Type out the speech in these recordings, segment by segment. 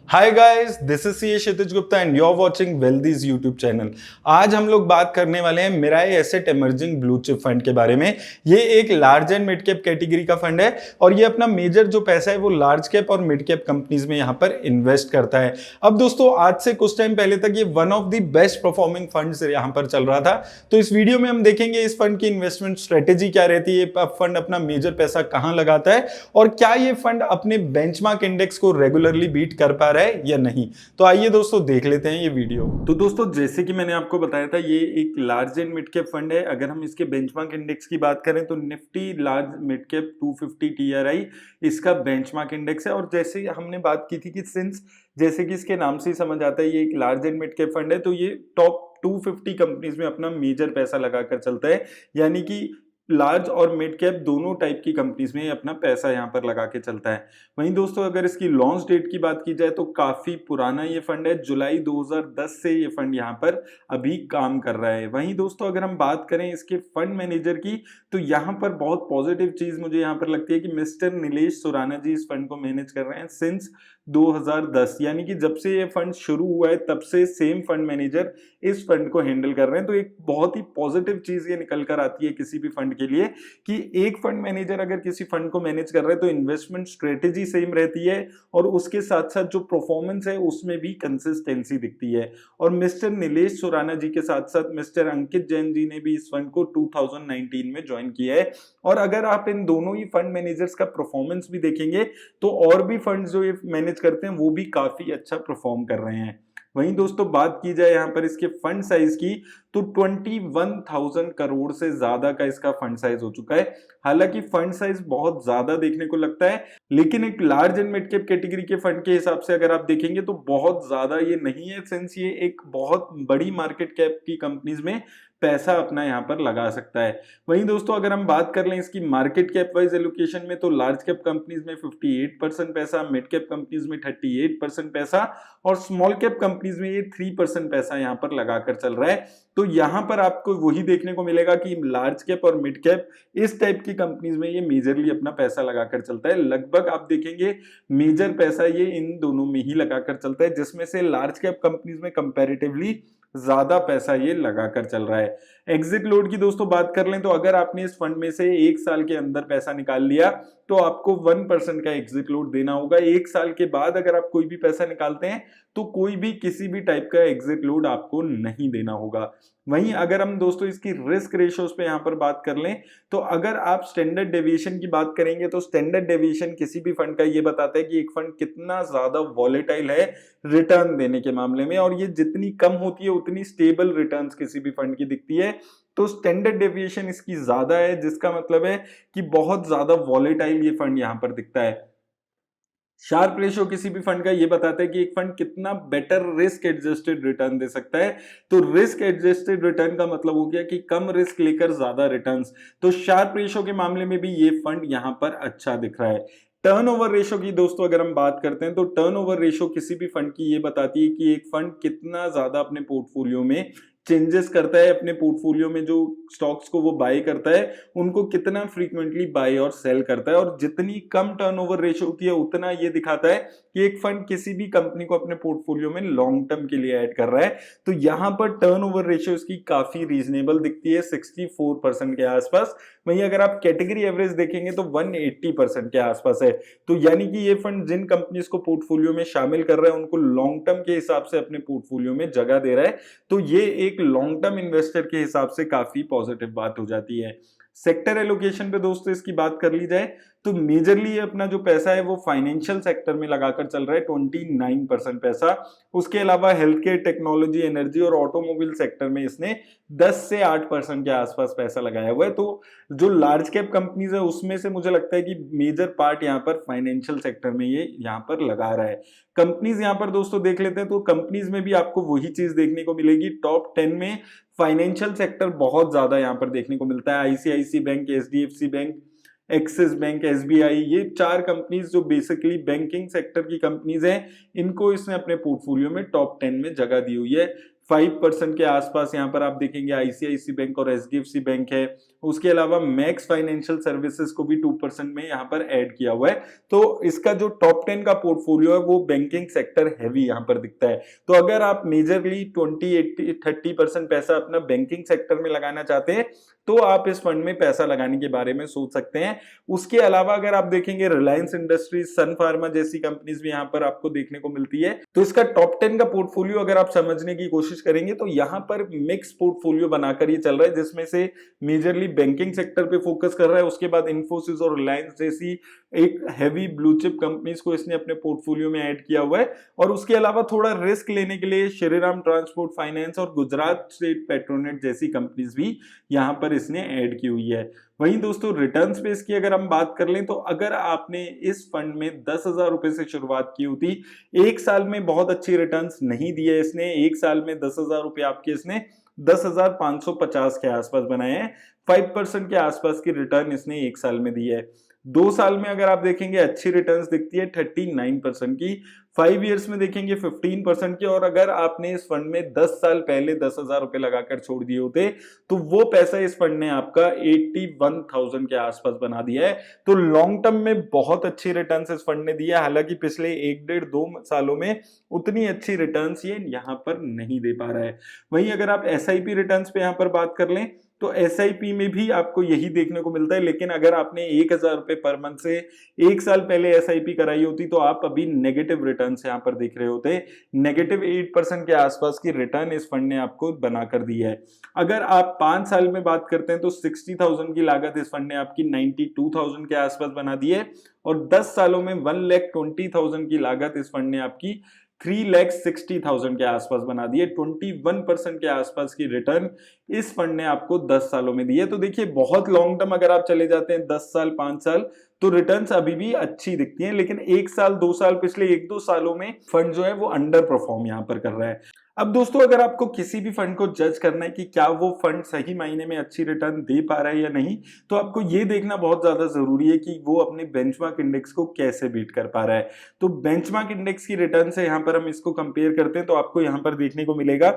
Hi guys, this is C Kshitij Gupta and you are watching Wealthies YouTube channel. आज हम लोग बात करने वाले हैं Mirae asset emerging blue chip fund के बारे में। ये एक large and mid cap category का फंड है और ये अपना मेजर जो पैसा है वो लार्ज कैप और मिड कैप कंपनीज में यहाँ पर इन्वेस्ट करता है। अब दोस्तों, आज से कुछ टाइम पहले तक ये one of the best performing funds यहाँ पर चल रहा था। तो इस वीडियो में हम देखेंगे इस फंड की इन्वेस्टमेंट स्ट्रेटेजी क्या रहती है, फंड अपना मेजर पैसा कहाँ लगाता है और क्या ये फंड अपने बेंचमार्क इंडेक्स को रेगुलरली बीट कर पा रहा है या नहीं। तो आइए दोस्तों देख लेते हैं ये वीडियो। तो दोस्तों, जैसे कि मैंने आपको बताया था, ये एक large and mid cap fund है। अगर हम इसके बेंचमार्क इंडेक्स की बात करें तो Nifty large mid cap 250 TRI इसका बेंचमार्क इंडेक्स है। और जैसे हमने बात की थी कि सिंस जैसे कि इसके नाम से ही समझ आता है ये एक large and mid cap fund है, तो ये टॉप 250 कंपनीज में अपना मेजर पैसा लगाकर चलता है। यानी कि लार्ज और मिड कैप दोनों टाइप की कंपनीज में अपना पैसा यहाँ पर लगा के चलता है। वहीं दोस्तों, अगर इसकी लॉन्च डेट की बात की जाए तो काफी पुराना ये फंड है। जुलाई 2010 से ये फंड यहाँ पर अभी काम कर रहा है। वहीं दोस्तों, अगर हम बात करें इसके फंड मैनेजर की तो यहाँ पर बहुत पॉजिटिव चीज मुझे यहाँ पर लगती है कि मिस्टर नीलेश सुराना जी इस फंड को मैनेज कर रहे हैं सिंस 2010। यानी कि जब से ये फंड शुरू हुआ है तब से सेम फंड मैनेजर इस फंड को हैंडल कर रहे हैं। तो एक बहुत ही पॉजिटिव चीज ये निकल कर आती है किसी भी फंड के लिए कि एक फंड मैनेजर अगर किसी फंड को मैनेज कर रहा है तो इन्वेस्टमेंट स्ट्रेटेजी सेम रहती है और उसके साथ साथ जो परफॉर्मेंस है उसमें भी कंसिस्टेंसी दिखती है। और मिस्टर नीलेश सुराना जी के साथ साथ मिस्टर अंकित जैन जी ने भी इस फंड को 2019 में ज्वाइन किया है। और अगर आप इन दोनों ही फंड मैनेजर्स का परफॉर्मेंस भी देखेंगे तो और भी फंड जो ये मैनेज करते हैं वो भी काफी अच्छा परफॉर्म कर रहे हैं। वहीं दोस्तों, बात की जाए यहाँ पर इसके फंड साइज की तो 21,000 करोड़ से ज्यादा का इसका फंड साइज हो चुका है। हालांकि फंड साइज बहुत ज्यादा देखने को लगता है, लेकिन एक large and mid cap category के फंड के हिसाब से अगर आप देखेंगे तो बहुत ज्यादा ये नहीं है, सिंस ये एक बहुत बड़ी मार्केट कैप की कंपनीज में पैसा अपना यहाँ पर लगा सकता है। वहीं दोस्तों, अगर हम बात कर लें इसकी मार्केट कैप वाइज एलोकेशन में तो लार्ज कैप कंपनीज में 58% पैसा, मिड कैप कंपनीज में 38% पैसा और स्मॉल कैप कंपनीज में ये 3% पैसा यहाँ पर लगाकर चल रहा है। तो यहाँ पर आपको वही देखने को मिलेगा कि लार्ज कैप और मिड कैप इस टाइप की कंपनीज में ये मेजरली अपना पैसा लगाकर चलता है। लगभग आप देखेंगे मेजर पैसा ये इन दोनों में ही लगाकर चलता है, जिसमें से लार्ज कैप कंपनीज में कंपैरेटिवली ज्यादा पैसा ये लगाकर चल रहा है। एग्जिट लोड की दोस्तों बात कर लें तो अगर आपने इस फंड में से एक साल के अंदर पैसा निकाल लिया तो आपको 1% का एग्जिट लोड देना होगा। एक साल के बाद अगर आप कोई भी पैसा निकालते हैं तो कोई भी किसी भी टाइप का एग्जिट लोड आपको नहीं देना होगा। वहीं अगर हम दोस्तों इसकी रिस्क रेशियोज पे यहाँ पर बात कर लें तो अगर आप स्टैंडर्ड डेविएशन की बात करेंगे तो स्टैंडर्ड डेविएशन किसी भी फंड का ये बताता है कि एक फंड कितना ज्यादा वॉलेटाइल है रिटर्न देने के मामले में, और ये जितनी कम होती है उतनी स्टेबल रिटर्न्स किसी भी फंड की दिखती है। तो स्टैंडर्ड डेविएशन इसकी ज्यादा है, जिसका मतलब है कि बहुत ज्यादा वॉलेटाइल ये फंड यहाँ पर दिखता है। शार्प रेशियो किसी भी फंड का ये बताता है कि एक फंड कितना बेटर रिस्क एडजस्टेड रिटर्न दे सकता है। तो रिस्क एडजस्टेड रिटर्न का मतलब हो गया कि कम रिस्क लेकर ज्यादा रिटर्न्स। तो शार्प रेशियो के मामले में भी ये फंड यहाँ पर अच्छा दिख रहा है। टर्नओवर रेशियो की दोस्तों अगर हम बात करते हैं तो टर्नओवर रेशियो किसी भी फंड की ये बताती है कि एक फंड कितना ज्यादा अपने पोर्टफोलियो में चेंजेस करता है, अपने पोर्टफोलियो में जो स्टॉक्स को वो बाय करता है उनको कितना फ्रीक्वेंटली बाय और सेल करता है। और जितनी कम टर्नओवर रेशियो होती है उतना ये दिखाता है कि एक फंड किसी भी कंपनी को अपने पोर्टफोलियो में लॉन्ग टर्म के लिए ऐड कर रहा है। तो यहाँ पर टर्नओवर रेशियो इसकी काफी रीजनेबल दिखती है, 64% के आसपास। वहीं अगर आप कैटेगरी एवरेज देखेंगे तो 180% के आसपास है। तो यानी कि ये फंड जिन कंपनीज को पोर्टफोलियो में शामिल कर रहा है उनको लॉन्ग टर्म के हिसाब से अपने पोर्टफोलियो में जगह दे रहा है। तो ये एक लॉन्ग टर्म इन्वेस्टर के हिसाब से काफी पॉजिटिव बात हो जाती है। सेक्टर एलोकेशन पे दोस्तों इसकी बात कर ली जाए तो मेजरली अपना जो पैसा है वो फाइनेंशियल सेक्टर में लगाकर चल रहा है, 29% पैसा। उसके अलावा हेल्थ केयर, टेक्नोलॉजी, एनर्जी और ऑटोमोबाइल सेक्टर में इसने 10 से 8% के आसपास पैसा लगाया हुआ है। तो जो लार्ज कैप कंपनीज है उसमें से मुझे लगता है कि मेजर पार्ट यहाँ पर फाइनेंशियल सेक्टर में ये यहाँ पर लगा रहा है। कंपनीज यहाँ पर दोस्तों देख लेते हैं तो कंपनीज में भी आपको वही चीज देखने को मिलेगी। टॉप 10 में फाइनेंशियल सेक्टर बहुत ज्यादा यहाँ पर देखने को मिलता है। ICIC bank, HDFC bank, Axis bank, SBI, ये 4 कंपनीज जो बेसिकली बैंकिंग सेक्टर की कंपनीज हैं, इनको इसने अपने पोर्टफोलियो में टॉप 10 में जगह दी हुई है। 5% के आसपास यहाँ पर आप देखेंगे आईसीआईसी बैंक और एचडीएफसी बैंक है। उसके अलावा मैक्स फाइनेंशियल सर्विसेज को भी 2% में यहाँ पर ऐड किया हुआ है। तो इसका जो टॉप 10 का पोर्टफोलियो है वो बैंकिंग सेक्टर हैवी यहाँ पर दिखता है। तो अगर आप मेजरली 20-80-30% पैसा अपना बैंकिंग सेक्टर में लगाना चाहते हैं तो आप इस फंड में पैसा लगाने के बारे में सोच सकते हैं। उसके अलावा अगर आप देखेंगे रिलायंस इंडस्ट्रीज, सन फार्मा जैसी कंपनीज भी यहाँ पर आपको देखने को मिलती है। तो इसका टॉप 10 का पोर्टफोलियो अगर आप समझने की कोशिश करेंगे तो यहाँ पर मिक्स पोर्टफोलियो बनाकर ये चल रहा है, जिसमें से मेजरली बैंकिंग सेक्टर पे फोकस कर रहा है। उसके बाद इन्फोसिस और रिलायंस जैसी एक हैवी ब्लू चिप कंपनीज को इसने अपने पोर्टफोलियो में ऐड किया हुआ है। और उसके अलावा थोड़ा रिस्क लेने के लिए श्रीराम ट्रांसपोर्ट फाइनेंस और गुजरात स्टेट पेट्रोनेट जैसी कंपनीज भी यहाँ पर इसने ऐड की हुई है। वहीं दोस्तों रिटर्न्स पे इसकी अगर हम बात कर लें तो अगर आपने इस फंड में 10,000 रुपए से शुरुआत की होती, एक साल में बहुत अच्छी रिटर्न्स नहीं दी है इसने। एक साल में 10,000 रुपए आपके इसने 10,550 के आसपास बनाए हैं। 5% के आसपास की रिटर्न इसने एक साल में दी है। 2 साल में अगर आप देखेंगे अच्छी रिटर्न्स दिखती है 39% की, 5 इयर्स में देखेंगे 15% की। और अगर आपने इस फंड में 10 साल पहले 10,000 रुपए लगाकर छोड़ दिए होते तो वो पैसा इस फंड ने आपका 81,000 के आसपास बना दिया है। तो लॉन्ग टर्म में बहुत अच्छी रिटर्न्स इस फंड ने दी है। हालांकि पिछले 1-1.5-2 सालों में उतनी अच्छी रिटर्न्स ये यहाँ पर नहीं दे पा रहा है। वहीं अगर आप SIP रिटर्न्स पे यहाँ पर बात कर लें तो SIP में भी आपको यही देखने को मिलता है। लेकिन अगर आपने 1,000 रुपए पर मंथ से एक साल पहले SIP कराई होती तो आप अभी नेगेटिव रिटर्न यहाँ पर देख रहे होते। -8% के आसपास की रिटर्न इस फंड ने आपको बना कर दी है। अगर आप 5 साल में बात करते हैं तो 60,000 की लागत इस फंड ने आपकी 92,000 के आसपास बना दी है। और 10 सालों में 1,20,000 की लागत इस फंड ने आपकी 3,60,000 के आसपास बना दी है। 21% के आसपास की रिटर्न इस फंड ने आपको 10 सालों में दी है। तो देखिए बहुत लॉन्ग टर्म अगर आप चले जाते हैं 10 साल 5 साल तो रिटर्न्स अभी भी अच्छी दिखती हैं। लेकिन 1 साल 2 साल पिछले 1-2 सालों में फंड जो है वो अंडर परफॉर्म यहाँ पर कर रहा है। अब दोस्तों अगर आपको किसी भी फंड को जज करना है कि क्या वो फंड सही मायने में अच्छी रिटर्न दे पा रहा है या नहीं, तो आपको ये देखना बहुत ज्यादा जरूरी है कि वो अपने बेंचमार्क इंडेक्स को कैसे बीट कर पा रहा है। तो बेंचमार्क इंडेक्स की रिटर्न से यहाँ पर हम इसको कंपेयर करते हैं तो आपको यहाँ पर देखने को मिलेगा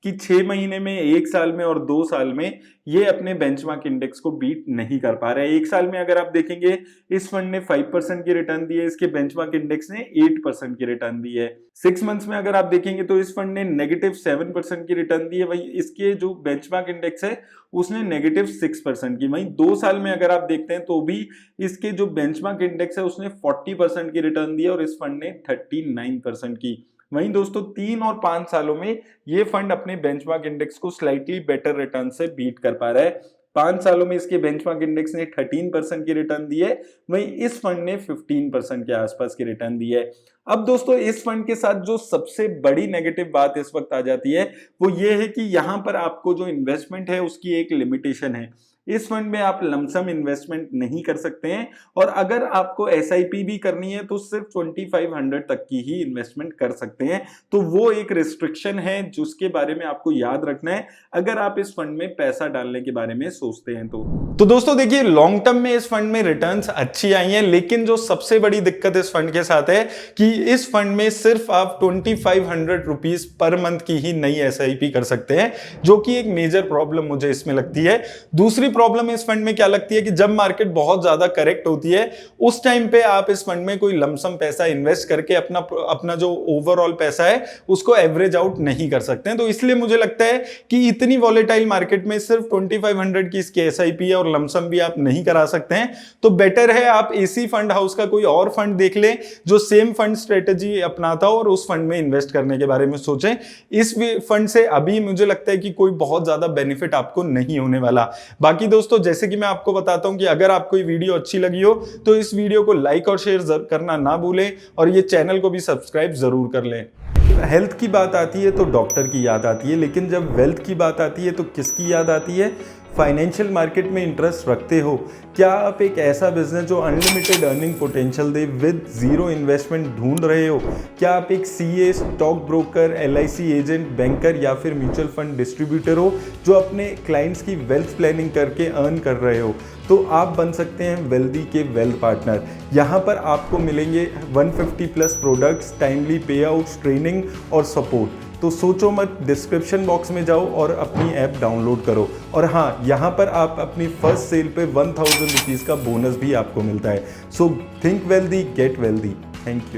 कि 6 महीने में, 1 साल में और 2 साल में ये अपने बेंचमार्क इंडेक्स को बीट नहीं कर पा रहा है। 1 साल में अगर आप देखेंगे इस फंड ने 5% की रिटर्न दी है, इसके बेंचमार्क इंडेक्स ने 8% की रिटर्न दी है। 6 मंथ्स में अगर आप देखेंगे तो इस फंड ने -7% की रिटर्न दी है। वहीं इसके जो बेंचमार्क इंडेक्स है उसने -6% की। वहीं 2 साल में अगर आप देखते हैं तो भी इसके जो बेंचमार्क इंडेक्स है उसने 40% की रिटर्न दी है और इस फंड ने 39% की। वहीं दोस्तों 3 और 5 सालों में ये फंड अपने बेंचमार्क इंडेक्स को स्लाइटली बेटर रिटर्न से बीट कर पा रहा है। 5 सालों में इसके बेंचमार्क इंडेक्स ने 13% की रिटर्न दी है, वहीं इस फंड ने 15% के आसपास की रिटर्न दी है। अब दोस्तों इस फंड के साथ जो सबसे बड़ी नेगेटिव बात इस वक्त आ जाती है वो ये है कि यहाँ पर आपको जो इन्वेस्टमेंट है उसकी एक लिमिटेशन है। इस फंड में आप लमसम इन्वेस्टमेंट नहीं कर सकते हैं और अगर आपको SIP भी करनी है तो सिर्फ 2500 तक की ही इन्वेस्टमेंट कर सकते हैं। तो वो एक रिस्ट्रिक्शन है जिसके बारे में आपको याद रखना है अगर आप इस फंड में पैसा डालने के बारे में सोचते हैं तो दोस्तों देखिए लॉन्ग टर्म में इस फंड में रिटर्न्स अच्छी आई हैं, लेकिन जो सबसे बड़ी दिक्कत इस फंड के साथ है कि इस फंड में सिर्फ आप 2500 रुपीज पर मंथ की ही नई SIP कर सकते हैं, जो कि एक मेजर प्रॉब्लम मुझे इसमें लगती है। दूसरी प्रॉब्लम इस फंड में क्या लगती है कि जब मार्केट बहुत ज्यादा करेक्ट होती है उस टाइम पे आप इस फंड में कोई लमसम पैसा इन्वेस्ट करके अपना जो ओवरऑल पैसा है उसको एवरेज आउट नहीं कर सकते हैं। तो इसलिए मुझे लगता है कि इतनी वॉलेटाइल मार्केट में सिर्फ 2500 की इसकी SIP है और लमसम भी आप नहीं करा सकते हैं। तो बेटर है आप AC फंड हाउस का कोई और फंड देख लें जो सेम फंड स्ट्रेटेजी अपनाता हो और उस फंड में इन्वेस्ट करने के बारे में सोचें। इस फंड से अभी मुझे लगता है कि कोई बहुत ज्यादा बेनिफिट आपको नहीं होने वाला। बाकी दोस्तों जैसे कि मैं आपको बताता हूं कि अगर आपको ये वीडियो अच्छी लगी हो तो इस वीडियो को लाइक और शेयर करना ना भूलें और ये चैनल को भी सब्सक्राइब जरूर कर लें। हेल्थ की बात आती है तो डॉक्टर की याद आती है, लेकिन जब वेल्थ की बात आती है तो किसकी याद आती है? फाइनेंशियल मार्केट में इंटरेस्ट रखते हो? क्या आप एक ऐसा बिजनेस जो unlimited earning potential they with zero investment ढूंढ रहे हो? क्या आप एक CA, stock broker, LIC agent, banker या फिर म्यूचुअल फंड डिस्ट्रीब्यूटर हो जो अपने क्लाइंट्स की वेल्थ प्लानिंग करके अर्न कर रहे हो? तो आप बन सकते हैं वेल्दी के वेल्थ पार्टनर। यहाँ पर आपको मिलेंगे 150+ प्रोडक्ट्स, टाइमली पे आउट्स, ट्रेनिंग और सपोर्ट। तो सोचो मत, डिस्क्रिप्शन बॉक्स में जाओ और अपनी ऐप डाउनलोड करो। और हाँ, यहाँ पर आप अपनी फर्स्ट सेल पे 1000 रुपीज़ का बोनस भी आपको मिलता है। So think wealthy, get wealthy. Thank you.